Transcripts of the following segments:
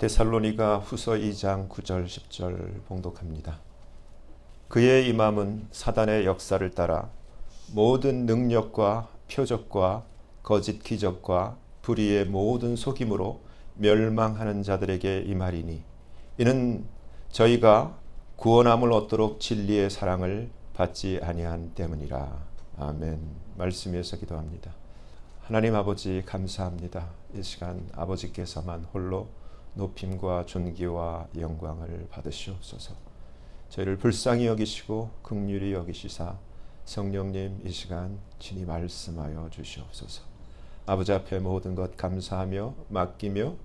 데살로니가 후서 2장 9절 10절 봉독합니다. 그의 임함은 사단의 역사를 따라 모든 능력과 표적과 거짓 기적과 불의의 모든 속임으로 멸망하는 자들에게 임하리니 이는 저희가 구원함을 얻도록 진리의 사랑을 받지 아니한 때문이라. 아멘. 말씀 위에서 기도합니다. 하나님 아버지 감사합니다. 이 시간 아버지께서만 홀로 높임과 존귀와 영광을 받으시옵소서. 저희를 불쌍히 여기시고 긍휼히 여기시사 성령님 이 시간 친히 말씀하여 주시옵소서. 아버지 앞에 모든 것 감사하며 맡기며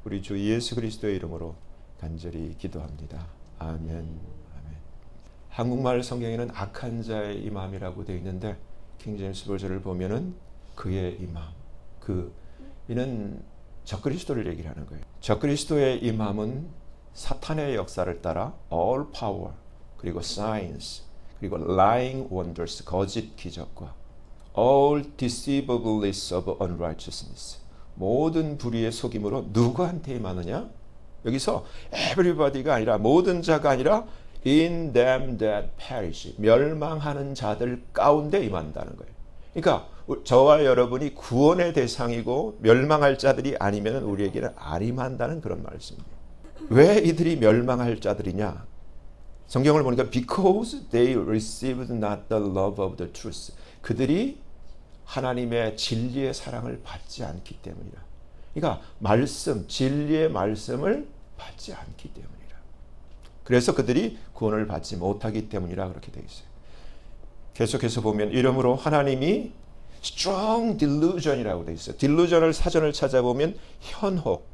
우리 주 예수 그리스도의 이름으로 간절히 기도합니다. 아멘. 아멘. 한국말 성경에는 악한 자의 임함이라고 되어 있는데 킹제임스 버전을 보면은 그의 임함. 이는 적그리스도를 얘기를 하는 거예요. 적그리스도의 임함은 사탄의 역사를 따라 all power 그리고 signs 그리고 lying wonders 거짓 기적과 all deceivableness of unrighteousness 모든 불의의 속임으로 누구한테 임하느냐? 여기서 everybody가 아니라 모든 자가 아니라 in them that perish 멸망하는 자들 가운데 임한다는 거예요. 그러니까 저와 여러분이 구원의 대상이고 멸망할 자들이 아니면 우리에게는 안 임한다는 그런 말씀입니다. 왜 이들이 멸망할 자들이냐? 성경을 보니까 because they received not the love of the truth. 그들이 하나님의 진리의 사랑을 받지 않기 때문이라. 그러니까 진리의 말씀을 받지 않기 때문이라. 그래서 그들이 구원을 받지 못하기 때문이라 그렇게 되어 있어요. 계속해서 보면 이러므로 하나님이 strong delusion이라고 되어 있어요. delusion을 사전을 찾아보면 현혹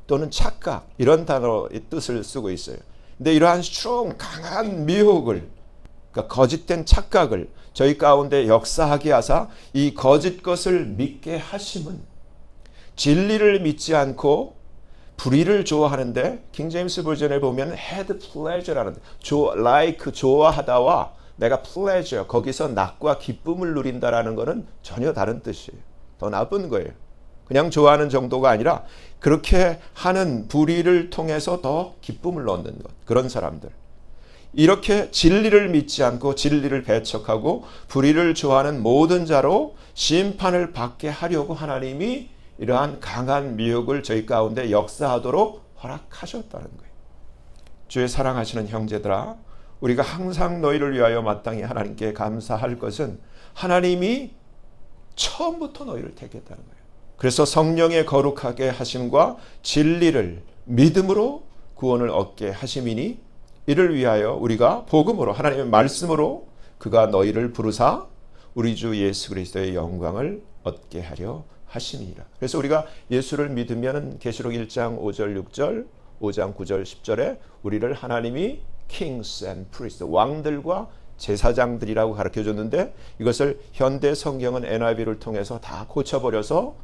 또는 착각 이런 단어의 뜻을 쓰고 있어요. 근데 이러한 strong 강한 미혹을 그러니까 거짓된 착각을 저희 가운데 역사하게 하사 이 거짓 것을 믿게 하심은 진리를 믿지 않고 불의를 좋아하는데 킹제임스 버전에 보면 had pleasure라는데 like 좋아하다와 내가 pleasure 거기서 낙과 기쁨을 누린다라는 것은 전혀 다른 뜻이에요. 더 나쁜 거예요. 그냥 좋아하는 정도가 아니라 그렇게 하는 불의를 통해서 더 기쁨을 얻는 것. 그런 사람들. 이렇게 진리를 믿지 않고 진리를 배척하고 불의를 좋아하는 모든 자로 심판을 받게 하려고 하나님이 이러한 강한 미혹을 저희 가운데 역사하도록 허락하셨다는 거예요. 주의 사랑하시는 형제들아, 우리가 항상 너희를 위하여 마땅히 하나님께 감사할 것은 하나님이 처음부터 너희를 택했다는 거예요. 그래서 성령의 거룩하게 하심과 진리를 믿음으로 구원을 얻게 하심이니 이를 위하여 우리가 복음으로 하나님의 말씀으로 그가 너희를 부르사 우리 주 예수 그리스도의 영광을 얻게 하려 하심이니라. 그래서 우리가 예수를 믿으면 계시록 1장 5절 6절 5장 9절 10절에 우리를 하나님이 kings and priests 왕들과 제사장들이라고 가르쳐줬는데 이것을 현대 성경은 NIV를 통해서 다 고쳐버려서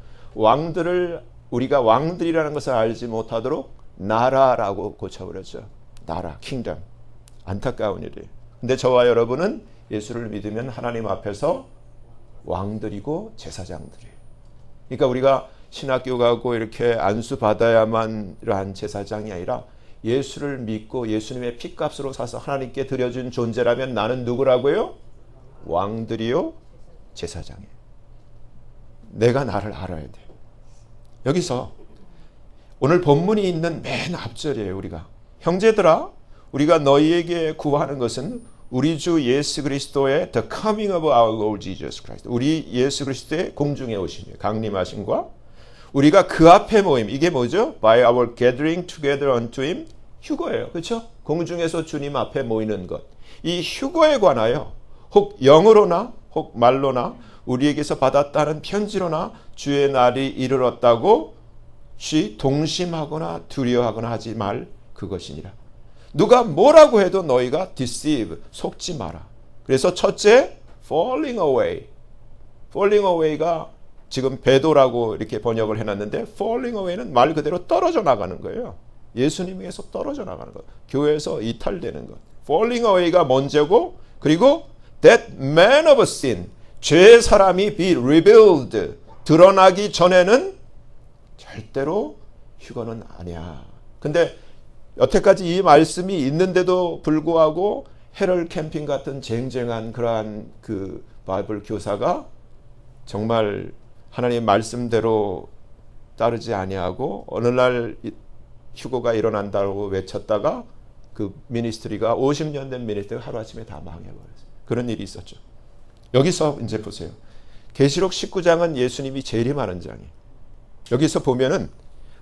우리가 왕들이라는 것을 알지 못하도록 나라라고 고쳐버렸죠. 나라, kingdom. 안타까운 일이에요. 근데 저와 여러분은 예수를 믿으면 하나님 앞에서 왕들이고 제사장들이에요. 그러니까 우리가 신학교 가고 이렇게 안수 받아야만 이러한 제사장이 아니라 예수를 믿고 예수님의 피값으로 사서 하나님께 드려준 존재라면 나는 누구라고요? 왕들이요? 제사장이에요. 내가 나를 알아야 돼요. 여기서 오늘 본문이 있는 맨 앞절이에요. 우리가 형제들아 우리가 너희에게 구하는 것은 우리 주 예수 그리스도의 the coming of our Lord Jesus Christ 우리 예수 그리스도의 공중에 오심이에요. 강림하심과 우리가 그 앞에 모임 이게 뭐죠? By our gathering together unto him 휴거예요. 그렇죠? 공중에서 주님 앞에 모이는 것. 이 휴거에 관하여 혹 영으로나 혹 말로나 우리에게서 받았다는 편지로나 주의 날이 이르렀다고 동심하거나 두려워하거나 하지 말 그것이니라. 누가 뭐라고 해도 너희가 deceive 속지 마라. 그래서 첫째 falling away. falling away가 지금 배도라고 이렇게 번역을 해놨는데 falling away는 말 그대로 떨어져 나가는 거예요. 예수님에게서 떨어져 나가는 것. 교회에서 이탈되는 것. falling away가 먼저고 그리고 that man of sin 죄의 사람이 be revealed 드러나기 전에는 절대로 휴거는 아니야. 근데 여태까지 이 말씀이 있는데도 불구하고 헤럴 캠핑 같은 쟁쟁한 그러한 그 바이블 교사가 정말 하나님의 말씀대로 따르지 아니하고 어느 날 휴거가 일어난다고 외쳤다가 그 미니스트리가 50년 된 미니스트리가 하루아침에 다 망해버렸어요. 그런 일이 있었죠. 여기서 이제 보세요. 계시록 19장은 예수님이 재림하는 장이에요. 여기서 보면은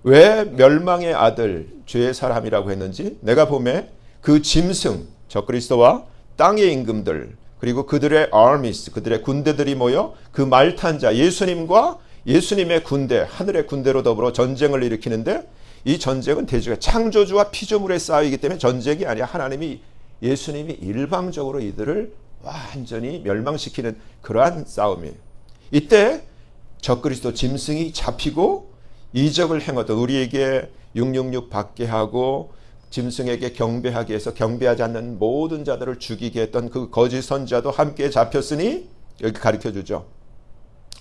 왜 멸망의 아들 죄의 사람이라고 했는지 내가 보면 그 짐승 적그리스도와 땅의 임금들 그리고 그들의 armies 그들의 군대들이 모여 그 말탄 자 예수님과 예수님의 군대 하늘의 군대로 더불어 전쟁을 일으키는데 이 전쟁은 대지가 창조주와 피조물의 싸움이기 때문에 전쟁이 아니라 예수님이 일방적으로 이들을 완전히 멸망시키는 그러한 싸움이에요. 이때 적그리스도 짐승이 잡히고 이적을 행하던 우리에게 666 받게 하고 짐승에게 경배하게 해서 경배하지 않는 모든 자들을 죽이게 했던 그 거짓 선지자도 함께 잡혔으니 여기 가르쳐주죠.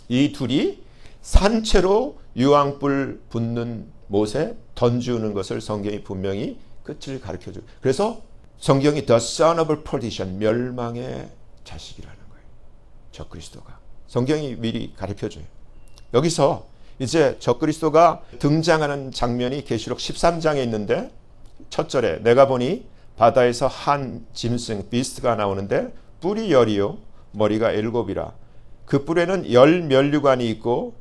이 둘이 산채로 유황불 붙는 못에 던지우는 것을 성경이 분명히 끝을 가르쳐줘요. 그래서 성경이 The Son of Perdition 멸망의 자식이라는 거예요. 적그리스도가. 성경이 미리 가르쳐줘요. 여기서 이제 적그리스도가 등장하는 장면이 계시록 13장에 있는데 첫 절에 내가 보니 바다에서 한 짐승 비스트가 나오는데 뿔이 열이요 머리가 7이라 그 뿔에는 10면류관이 있고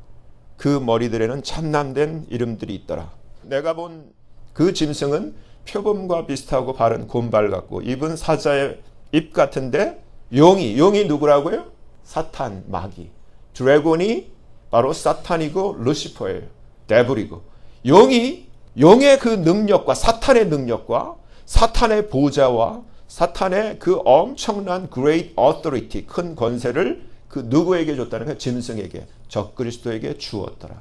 그 머리들에는 참남된 이름들이 있더라. 내가 본 그 짐승은 표범과 비슷하고 발은 곰발 같고 입은 사자의 입 같은데 용이 누구라고요? 사탄, 마귀. 드래곤이 바로 사탄이고 루시퍼예요. 데블이고. 용의 그 능력과 사탄의 능력과 사탄의 보좌와 사탄의 그 엄청난 great authority 큰 권세를 그 누구에게 줬다는 거예요? 짐승에게 적그리스도에게 주었더라.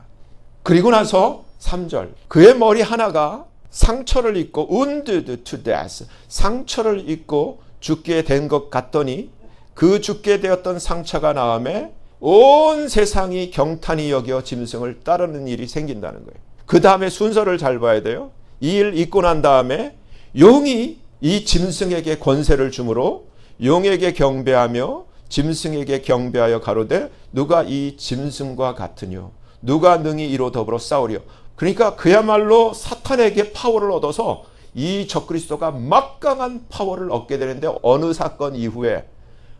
그리고 나서 3절 그의 머리 하나가 상처를 입고 wounded to death 상처를 입고 죽게 된 것 같더니 그 죽게 되었던 상처가 나음에 온 세상이 경탄히 여겨 짐승을 따르는 일이 생긴다는 거예요. 그 다음에 순서를 잘 봐야 돼요. 이 일 있고 난 다음에 용이 이 짐승에게 권세를 주므로 용에게 경배하며 짐승에게 경배하여 가로되 누가 이 짐승과 같으뇨 누가 능히 이로 더불어 싸우려. 그러니까 그야말로 사탄에게 파워를 얻어서 이 적그리스도가 막강한 파워를 얻게 되는데 어느 사건 이후에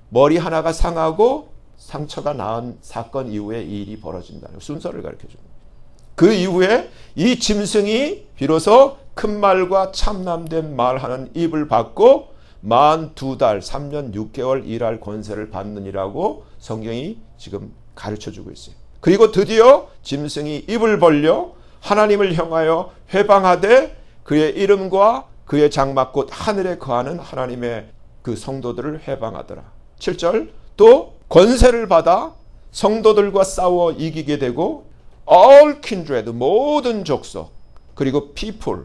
머리 하나가 상하고 상처가 나은 사건 이후에 이 일이 벌어진다는 순서를 가르쳐줍니다. 그 이후에 이 짐승이 비로소 큰 말과 참남된 말하는 입을 받고 42달 3년 6개월 일할 권세를 받느니라고 성경이 지금 가르쳐주고 있어요. 그리고 드디어 짐승이 입을 벌려 하나님을 향하여 회방하되 그의 이름과 그의 장막 곧 하늘에 거하는 하나님의 그 성도들을 회방하더라. 7절 또 권세를 받아 성도들과 싸워 이기게 되고 all kindred 모든 족속 그리고 people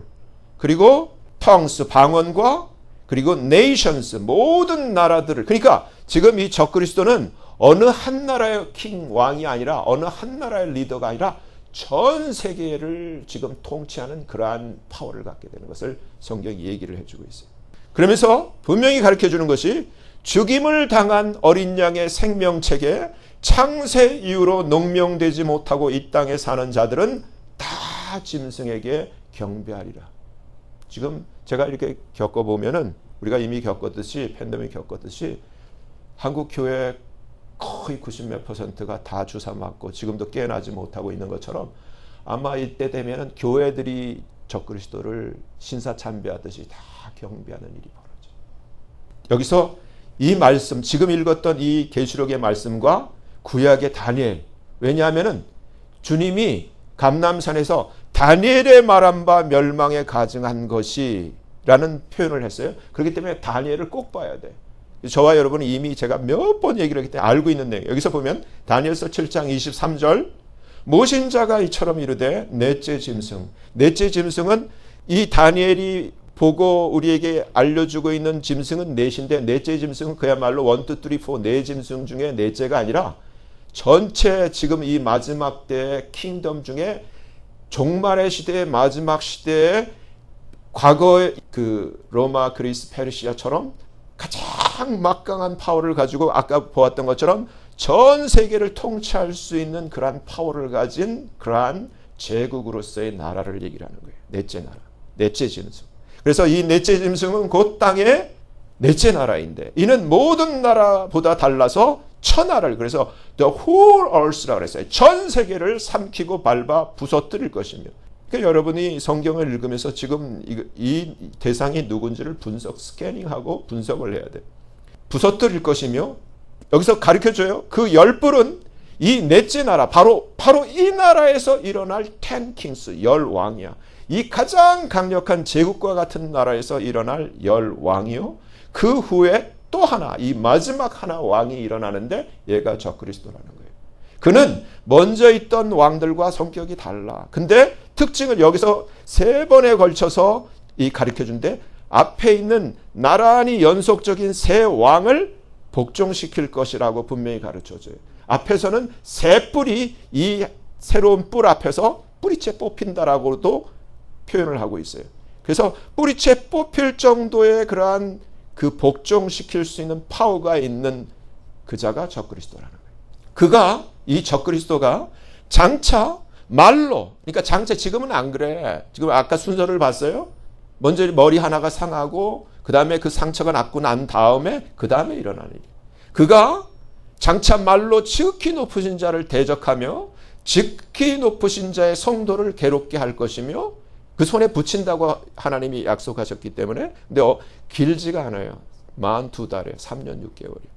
그리고 tongues 방언과 그리고 nations 모든 나라들을 그러니까 지금 이 적그리스도는 어느 한 나라의 킹 왕이 아니라 어느 한 나라의 리더가 아니라 전 세계를 지금 통치하는 그러한 파워를 갖게 되는 것을 성경이 얘기를 해주고 있어요. 그러면서 분명히 가르쳐주는 것이 죽임을 당한 어린 양의 생명책에 창세 이후로 농명되지 못하고 이 땅에 사는 자들은 다 짐승에게 경배하리라. 지금 제가 이렇게 겪어보면은 우리가 이미 겪었듯이 팬데믹 겪었듯이 한국 교회 거의 90몇 %가 다 주사 맞고 지금도 깨어나지 못하고 있는 것처럼 아마 이때 되면은 교회들이 적그리스도를 신사참배하듯이 다 경배하는 일이 벌어져요. 여기서 이 말씀 지금 읽었던 이 계시록의 말씀과 구약의 다니엘 왜냐하면은 주님이 감람산에서 다니엘의 말한 바 멸망에 가증한 것이 라는 표현을 했어요. 그렇기 때문에 다니엘을 꼭 봐야 돼. 저와 여러분은 이미 제가 몇 번 얘기를 했기 때문에 알고 있는 내용. 여기서 보면 다니엘서 7장 23절 모신 자가 이처럼 이르되 넷째 짐승. 넷째 짐승은 이 다니엘이 보고 우리에게 알려주고 있는 짐승은 넷인데 넷째 짐승은 그야말로 1, 2, 3, 4 네 짐승 중에 넷째가 아니라 전체 지금 이 마지막 때의 킹덤 중에 종말의 시대의 마지막 시대에 과거의 그 로마, 그리스, 페르시아처럼 가장 막강한 파워를 가지고 아까 보았던 것처럼 전 세계를 통치할 수 있는 그러한 파워를 가진 그러한 제국으로서의 나라를 얘기를 하는 거예요. 넷째 나라, 넷째 짐승. 그래서 이 넷째 짐승은 그 땅의 넷째 나라인데 이는 모든 나라보다 달라서 천하를, 그래서 the whole earth라고 그랬어요. 전 세계를 삼키고 밟아 부서뜨릴 것이며. 그러니까 여러분이 성경을 읽으면서 지금 이 대상이 누군지를 스캐닝하고 분석을 해야 돼요. 부서뜨릴 것이며, 여기서 가르쳐줘요. 그 열불은 이 넷째 나라, 바로 이 나라에서 일어날 10 kings, 10왕이야. 이 가장 강력한 제국과 같은 나라에서 일어날 10왕이요. 그 후에 또 하나, 이 마지막 하나 왕이 일어나는데 얘가 적그리스도라는 거예요. 그는 먼저 있던 왕들과 성격이 달라. 근데 특징을 여기서 3번에 걸쳐서 이 가르쳐준데, 앞에 있는 나란히 연속적인 3왕을 복종시킬 것이라고 분명히 가르쳐줘요. 앞에서는 3뿔이 이 새로운 뿔 앞에서 뿌리채 뽑힌다라고도 표현을 하고 있어요. 그래서 뿌리채 뽑힐 정도의 그러한 그 복종시킬 수 있는 파워가 있는 그자가 적그리스도라는 거예요. 그가, 이 적그리스도가 장차 말로, 그러니까 장차, 지금은 안 그래. 지금 아까 순서를 봤어요. 먼저 머리 하나가 상하고 그 다음에 그 상처가 낫고 난 다음에 그 다음에 일어나는 일. 그가 장차 말로 지극히 높으신 자를 대적하며 지극히 높으신 자의 성도를 괴롭게 할 것이며 그 손에 붙인다고 하나님이 약속하셨기 때문에. 근데 길지가 않아요. 42달에 3년 6개월이요.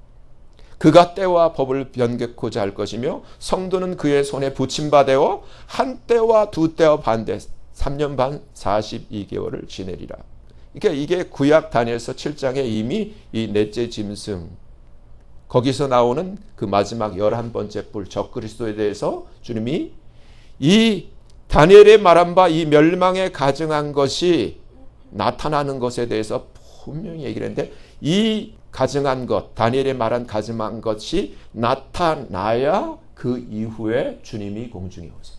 그가 때와 법을 변개코자 할 것이며 성도는 그의 손에 붙임 바 되어 한 때와 두 때와 반대 3년 반 42개월을 지내리라. 그러니까 이게 구약 다니엘서 7장에 이미 이 넷째 짐승, 거기서 나오는 그 마지막 11번째 뿔 적그리스도에 대해서 주님이 이 다니엘의 말한 바 이 멸망에 가증한 것이 나타나는 것에 대해서 분명히 얘기를 했는데, 이 가증한 것, 다니엘의 말한 가증한 것이 나타나야 그 이후에 주님이 공중에 오세요.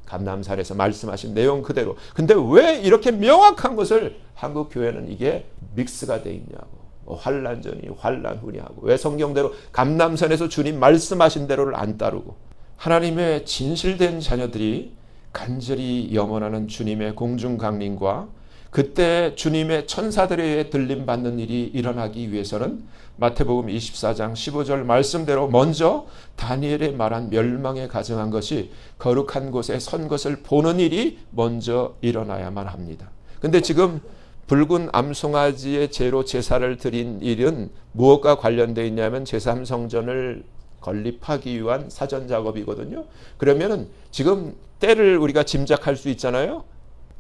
감람산에서 말씀하신 내용 그대로. 근데 왜 이렇게 명확한 것을 한국 교회는 이게 믹스가 돼 있냐고. 환란 전이 환란 후니 하고, 왜 성경대로 감람산에서 주님 말씀하신 대로를 안 따르고. 하나님의 진실된 자녀들이 간절히 염원하는 주님의 공중 강림과 그때 주님의 천사들에 의해 들림받는 일이 일어나기 위해서는 마태복음 24장 15절 말씀대로 먼저 다니엘의 말한 멸망에 가증한 것이 거룩한 곳에 선 것을 보는 일이 먼저 일어나야만 합니다. 근데 지금 붉은 암송아지의 제로 제사를 드린 일은 무엇과 관련되어 있냐면 제3성전을 건립하기 위한 사전 작업이거든요. 그러면은 지금 때를 우리가 짐작할 수 있잖아요.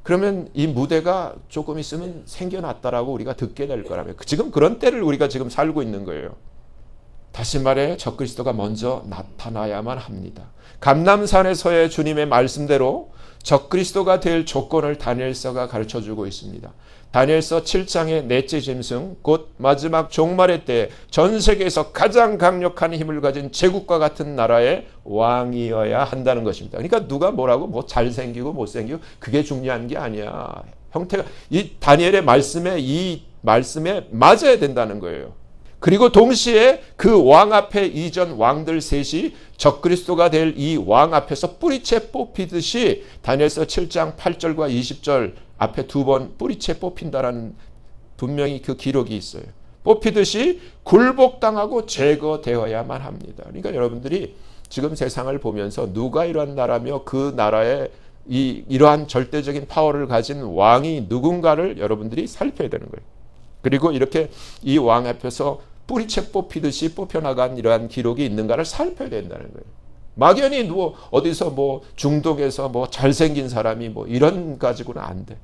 그러면 이 무대가 조금 있으면 생겨났다라고 우리가 듣게 될 거라면, 지금 그런 때를 우리가 지금 살고 있는 거예요. 다시 말해 적그리스도가 먼저 나타나야만 합니다. 감람산에서의 주님의 말씀대로 적그리스도가 될 조건을 다니엘서가 가르쳐주고 있습니다. 다니엘서 7장의 넷째 짐승, 곧 마지막 종말의 때 전 세계에서 가장 강력한 힘을 가진 제국과 같은 나라의 왕이어야 한다는 것입니다. 그러니까 누가 뭐라고 뭐 잘생기고 못생기고 그게 중요한 게 아니야. 형태가 이 다니엘의 이 말씀에 맞아야 된다는 거예요. 그리고 동시에 그 왕 앞에 이전 왕들 셋이 적그리스도가 될 이 왕 앞에서 뿌리채 뽑히듯이 다니엘서 7장 8절과 20절 앞에 2번 뿌리채 뽑힌다라는 분명히 그 기록이 있어요. 뽑히듯이 굴복당하고 제거되어야만 합니다. 그러니까 여러분들이 지금 세상을 보면서 누가 이러한 나라며 그 나라에 이러한 절대적인 파워를 가진 왕이 누군가를 여러분들이 살펴야 되는 거예요. 그리고 이렇게 이 왕 앞에서 뿌리채 뽑히듯이 뽑혀나간 이러한 기록이 있는가를 살펴야 된다는 거예요. 막연히 뭐 어디서 뭐 중동에서 뭐 잘생긴 사람이 뭐 이런 가지고는 안 돼.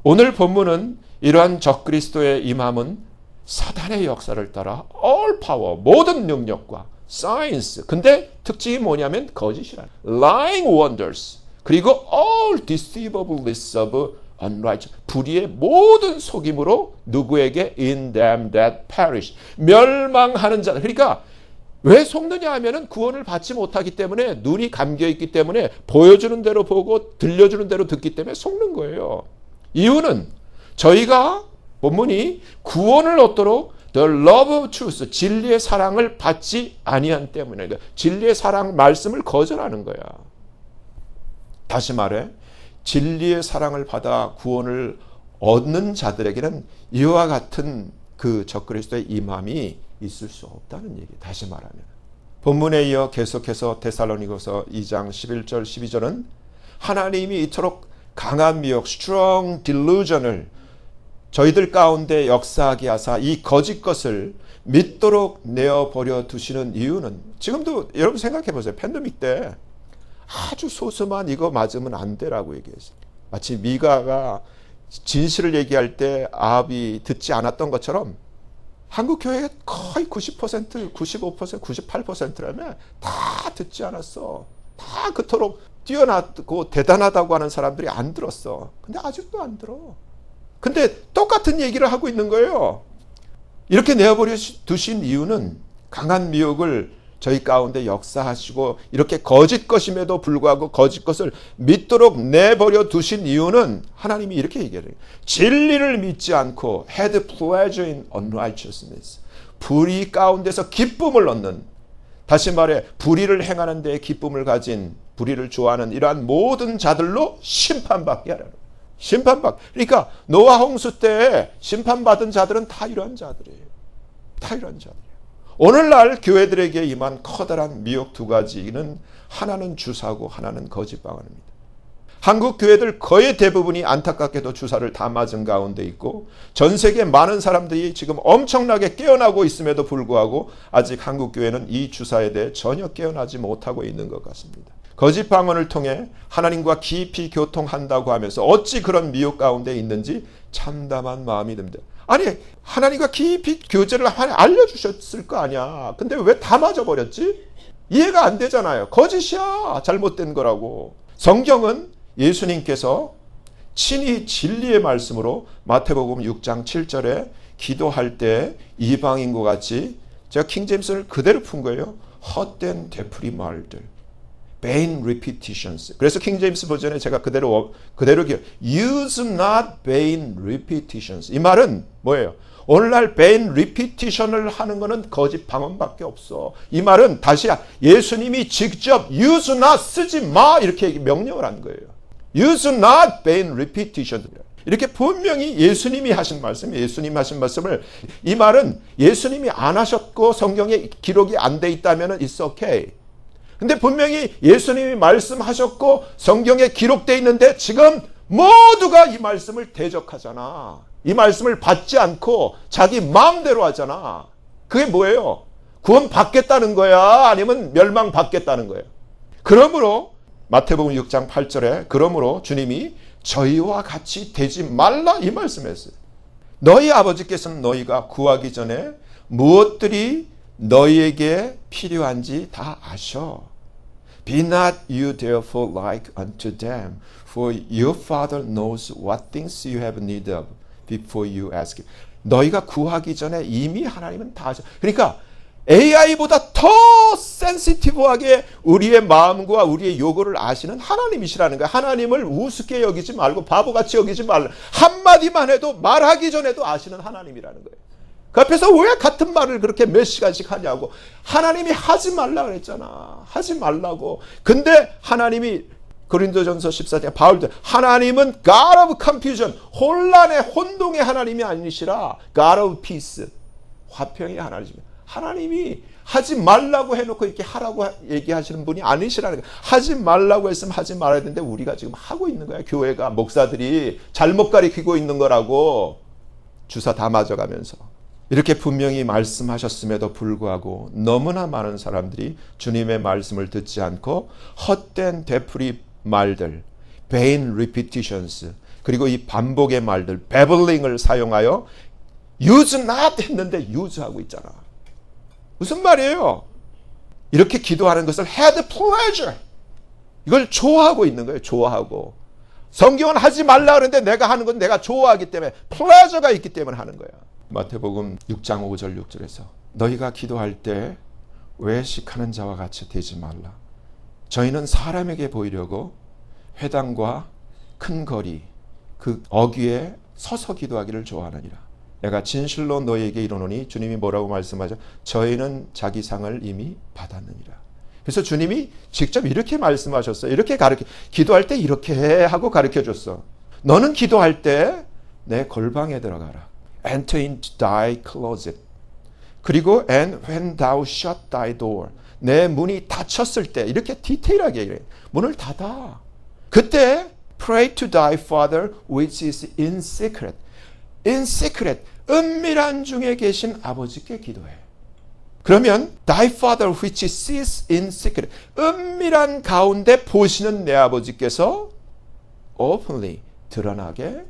오늘 본문은 이러한 적그리스도의 임함은 사단의 역사를 따라 all power, 모든 능력과 science, 근데 특징이 뭐냐면 거짓이라는 lying wonders, 그리고 all deceivableness of unrighteous, 불의의 모든 속임으로 누구에게 in them that perish, 멸망하는 자. 그러니까 왜 속느냐 하면은 구원을 받지 못하기 때문에, 눈이 감겨 있기 때문에, 보여주는 대로 보고 들려주는 대로 듣기 때문에 속는 거예요. 이유는 저희가 본문이 구원을 얻도록 the love of truth, 진리의 사랑을 받지 아니한 때문에, 그러니까 진리의 사랑 말씀을 거절하는 거야. 다시 말해 진리의 사랑을 받아 구원을 얻는 자들에게는 이와 같은 그 적그리스도의 임함이 있을 수 없다는 얘기. 다시 말하면 본문에 이어 계속해서 데살로니가서 2장 11절 12절은 하나님이 이토록 강한 미혹 strong delusion을 저희들 가운데 역사하게 하사 이 거짓 것을 믿도록 내어버려 두시는 이유는, 지금도 여러분 생각해 보세요. 팬데믹 때 아주 소수만 이거 맞으면 안 되라고 얘기했어요. 마치 미가가 진실을 얘기할 때 아합이 듣지 않았던 것처럼 한국 교회의 거의 90%, 95%, 98%라면 다 듣지 않았어. 다 그토록 뛰어나고 대단하다고 하는 사람들이 안 들었어. 근데 아직도 안 들어. 근데 똑같은 얘기를 하고 있는 거예요. 이렇게 내어버려 두신 이유는 강한 미혹을 저희 가운데 역사하시고 이렇게 거짓 것임에도 불구하고 거짓 것을 믿도록 내버려 두신 이유는 하나님이 이렇게 얘기해요. 진리를 믿지 않고 had pleasure in unrighteousness. 불의 가운데서 기쁨을 얻는, 다시 말해 불의를 행하는 데에 기쁨을 가진, 불의를 좋아하는 이러한 모든 자들로 심판받게 하라는 거예요. 심판받. 그러니까 노아 홍수 때 심판받은 자들은 다 이러한 자들이에요. 다 이러한 자들이에요. 오늘날 교회들에게 임한 커다란 미혹 두 가지는 하나는 주사고 하나는 거짓 방언입니다. 한국 교회들 거의 대부분이 안타깝게도 주사를 다 맞은 가운데 있고 전 세계 많은 사람들이 지금 엄청나게 깨어나고 있음에도 불구하고 아직 한국 교회는 이 주사에 대해 전혀 깨어나지 못하고 있는 것 같습니다. 거짓 방언을 통해 하나님과 깊이 교통한다고 하면서 어찌 그런 미혹 가운데 있는지 참담한 마음이 듭니다. 아니 하나님과 깊이 교제를 알려주셨을 거 아니야. 근데 왜 다 맞아버렸지? 이해가 안 되잖아요. 거짓이야. 잘못된 거라고. 성경은 예수님께서 친히 진리의 말씀으로 마태복음 6장 7절에 기도할 때 이방인과 같이, 제가 킹제임스를 그대로 푼 거예요. 헛된 되풀이 말들, vain repetitions. 그래서 킹제임스 버전에 제가 그대로 use not vain repetitions. 이 말은 뭐예요? 오늘날 vain repetition을 하는 것은 거짓 방언밖에 없어. 이 말은 다시 예수님이 직접 use not 쓰지 마 이렇게 명령을 한 거예요. use not vain repetition. 이렇게 분명히 예수님이 하신 말씀, 예수님이 하신 말씀을, 이 말은 예수님이 안 하셨고 성경에 기록이 안 돼 있다면 it's okay. 근데 분명히 예수님이 말씀하셨고 성경에 기록되어 있는데 지금 모두가 이 말씀을 대적하잖아. 이 말씀을 받지 않고 자기 마음대로 하잖아. 그게 뭐예요? 구원 받겠다는 거야? 아니면 멸망 받겠다는 거예요? 그러므로 마태복음 6장 8절에 그러므로 주님이 저희와 같이 되지 말라 이 말씀했어요. 너희 아버지께서는 너희가 구하기 전에 무엇들이 너희에게 필요한지 다 아셔. Be not you therefore like unto them, for your Father knows what things you have need of before you ask him. 너희가 구하기 전에 이미 하나님은 다 아셔. 그러니까 AI보다 더 센시티브하게 우리의 마음과 우리의 요구를 아시는 하나님이시라는 거예요. 하나님을 우습게 여기지 말고 바보같이 여기지 말라. 한마디만 해도 말하기 전에도 아시는 하나님이라는 거예요. 그 앞에서 왜 같은 말을 그렇게 몇 시간씩 하냐고. 하나님이 하지 말라 그랬잖아. 하지 말라고. 근데 하나님이 고린도전서 14장 바울도 하나님은 God of confusion, 혼란의 혼동의 하나님이 아니시라 God of peace, 화평의 하나님입니다. 하나님이 하지 말라고 해놓고 이렇게 하라고 얘기하시는 분이 아니시라는 거예요. 하지 말라고 했으면 하지 말아야 되는데 우리가 지금 하고 있는 거야. 교회가, 목사들이 잘못 가리키고 있는 거라고. 주사 다 맞아가면서. 이렇게 분명히 말씀하셨음에도 불구하고 너무나 많은 사람들이 주님의 말씀을 듣지 않고 헛된 되풀이 말들, vain repetitions, 그리고 이 반복의 말들, babbling을 사용하여 use not 했는데 use하고 있잖아. 무슨 말이에요? 이렇게 기도하는 것을 had pleasure, 이걸 좋아하고 있는 거예요. 좋아하고. 성경은 하지 말라 그러는데 내가 하는 건 내가 좋아하기 때문에, pleasure가 있기 때문에 하는 거야. 마태복음 6장 5절 6절에서 너희가 기도할 때 외식하는 자와 같이 되지 말라. 저희는 사람에게 보이려고 회당과 큰 거리 그 어귀에 서서 기도하기를 좋아하느니라. 내가 진실로 너희에게 이르노니 주님이 뭐라고 말씀하죠? 저희는 자기 상을 이미 받았느니라. 그래서 주님이 직접 이렇게 말씀하셨어요. 이렇게 기도할 때 이렇게 해 하고 가르쳐줬어. 너는 기도할 때 내 골방에 들어가라. Enter into thy closet. 그리고 and when thou shut thy door. 내 문이 닫혔을 때 이렇게 디테일하게 얘기해. 문을 닫아. 그때 pray to thy father which is in secret. In secret. 은밀한 중에 계신 아버지께 기도해. 그러면 thy father which sees in secret. 은밀한 가운데 보시는 내 아버지께서 openly 드러나게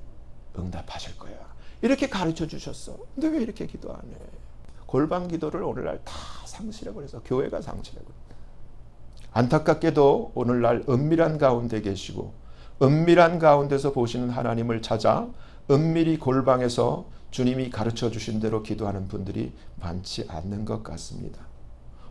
응답하실 거야. 이렇게 가르쳐 주셨어. 근데 왜 이렇게 기도 안 해? 골방 기도를 오늘날 다 상실해버려서 교회가 상실해버려. 안타깝게도 오늘날 은밀한 가운데 계시고 은밀한 가운데서 보시는 하나님을 찾아 은밀히 골방에서 주님이 가르쳐 주신 대로 기도하는 분들이 많지 않는 것 같습니다.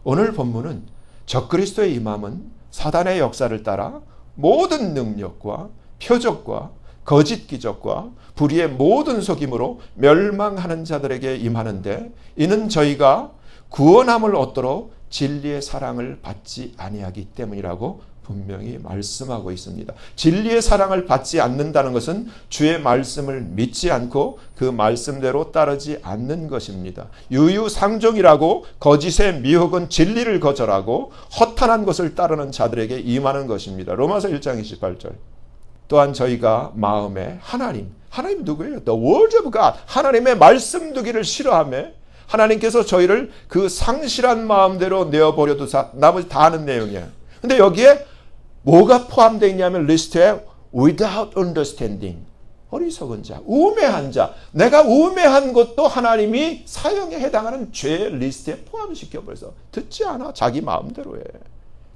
오늘 본문은 적그리스도의 임함은 사단의 역사를 따라 모든 능력과 표적과 거짓 기적과 불의의 모든 속임으로 멸망하는 자들에게 임하는데 이는 저희가 구원함을 얻도록 진리의 사랑을 받지 아니하기 때문이라고 분명히 말씀하고 있습니다. 진리의 사랑을 받지 않는다는 것은 주의 말씀을 믿지 않고 그 말씀대로 따르지 않는 것입니다. 유유상종이라고 거짓의 미혹은 진리를 거절하고 허탄한 것을 따르는 자들에게 임하는 것입니다. 로마서 1장 28절. 또한 저희가 마음에 하나님 누구예요? The Word of God. 하나님의 말씀 두기를 싫어하며 하나님께서 저희를 그 상실한 마음대로 내어버려도 나머지 다 아는 내용이에요. 근데 여기에 뭐가 포함되어 있냐면 리스트에 without understanding. 어리석은 자, 우매한 자. 내가 우매한 것도 하나님이 사형에 해당하는 죄의 리스트에 포함시켜버려서 듣지 않아. 자기 마음대로 해.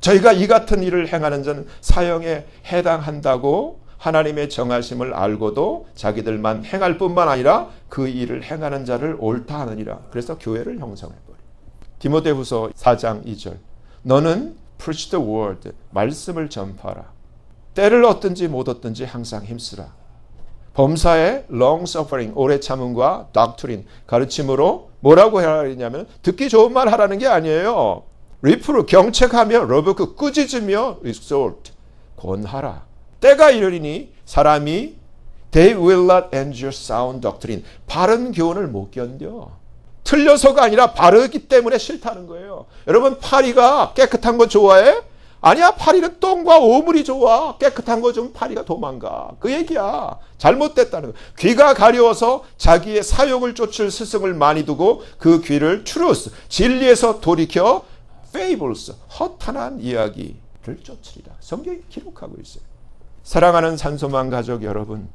저희가 이 같은 일을 행하는 자는 사형에 해당한다고 하나님의 정하심을 알고도 자기들만 행할 뿐만 아니라 그 일을 행하는 자를 옳다 하느니라. 그래서 교회를 형성해버려. 디모데후서 4장 2절. 너는 preach the word. 말씀을 전파하라. 때를 얻든지 못 얻든지 항상 힘쓰라. 범사에 long suffering, 오래 참음과 doctrine, 가르침으로 뭐라고 해야 하냐면 듣기 좋은 말 하라는 게 아니에요. 리프로 경책하며 러브크 꾸짖으며 exhort 권하라. 때가 이르리니 사람이 they will not endure sound doctrine. 바른 교훈을 못 견뎌. 틀려서가 아니라 바르기 때문에 싫다는 거예요. 여러분 파리가 깨끗한 거 좋아해? 아니야. 파리는 똥과 오물이 좋아. 깨끗한 거 좀 파리가 도망가. 그 얘기야. 잘못됐다는 거. 귀가 가려워서 자기의 사욕을 쫓을 스승을 많이 두고 그 귀를 truth, 진리에서 돌이켜 fables, 허탄한 이야기를 쫓으리라. 성경이 기록하고 있어요. 사랑하는 산소망 가족 여러분,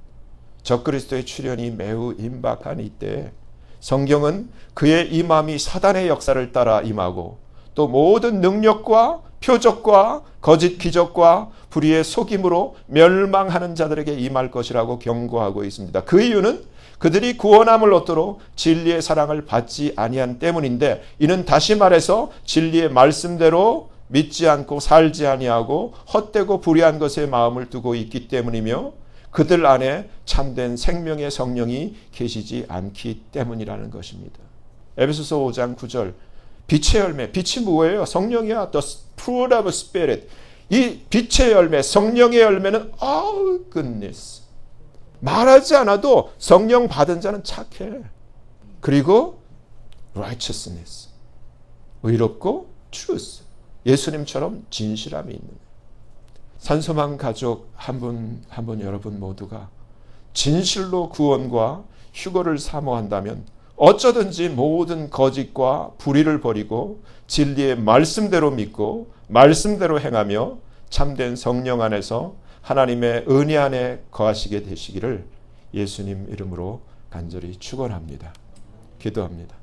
적그리스도의 출현이 매우 임박한 이때 성경은 그의 임함이 사단의 역사를 따라 임하고 또 모든 능력과 표적과 거짓 기적과 불의의 속임으로 멸망하는 자들에게 임할 것이라고 경고하고 있습니다. 그 이유는 그들이 구원함을 얻도록 진리의 사랑을 받지 아니한 때문인데 이는 다시 말해서 진리의 말씀대로 믿지 않고 살지 아니하고 헛되고 불의한 것에 마음을 두고 있기 때문이며 그들 안에 참된 생명의 성령이 계시지 않기 때문이라는 것입니다. 에베소서 5장 9절. 빛의 열매, 빛이 뭐예요? 성령이야. The fruit of spirit. 이 빛의 열매, 성령의 열매는 goodness. 말하지 않아도 성령 받은 자는 착해. 그리고 righteousness. 의롭고 truth. 예수님처럼 진실함이 있는. 산소망 가족 한 분 한 분 여러분 모두가 진실로 구원과 휴거를 사모한다면 어쩌든지 모든 거짓과 불의를 버리고 진리의 말씀대로 믿고 말씀대로 행하며 참된 성령 안에서 하나님의 은혜 안에 거하시게 되시기를 예수님 이름으로 간절히 축원합니다. 기도합니다.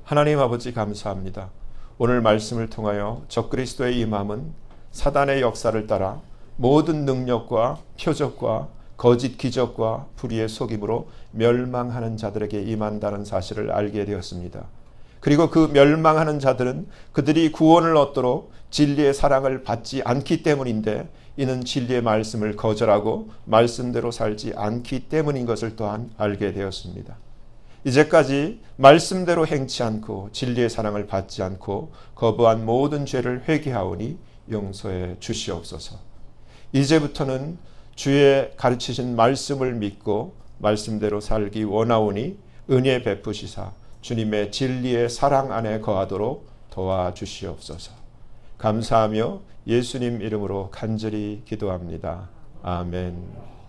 하나님 아버지 감사합니다. 오늘 말씀을 통하여 적그리스도의 임함은 사단의 역사를 따라 모든 능력과 표적과 거짓 기적과 불의의 속임으로 멸망하는 자들에게 임한다는 사실을 알게 되었습니다. 그리고 그 멸망하는 자들은 그들이 구원을 얻도록 진리의 사랑을 받지 않기 때문인데 이는 진리의 말씀을 거절하고 말씀대로 살지 않기 때문인 것을 또한 알게 되었습니다. 이제까지 말씀대로 행치 않고 진리의 사랑을 받지 않고 거부한 모든 죄를 회개하오니 용서해 주시옵소서. 이제부터는 주의 가르치신 말씀을 믿고 말씀대로 살기 원하오니 은혜 베푸시사 주님의 진리의 사랑 안에 거하도록 도와주시옵소서. 감사하며 예수님 이름으로 간절히 기도합니다. 아멘.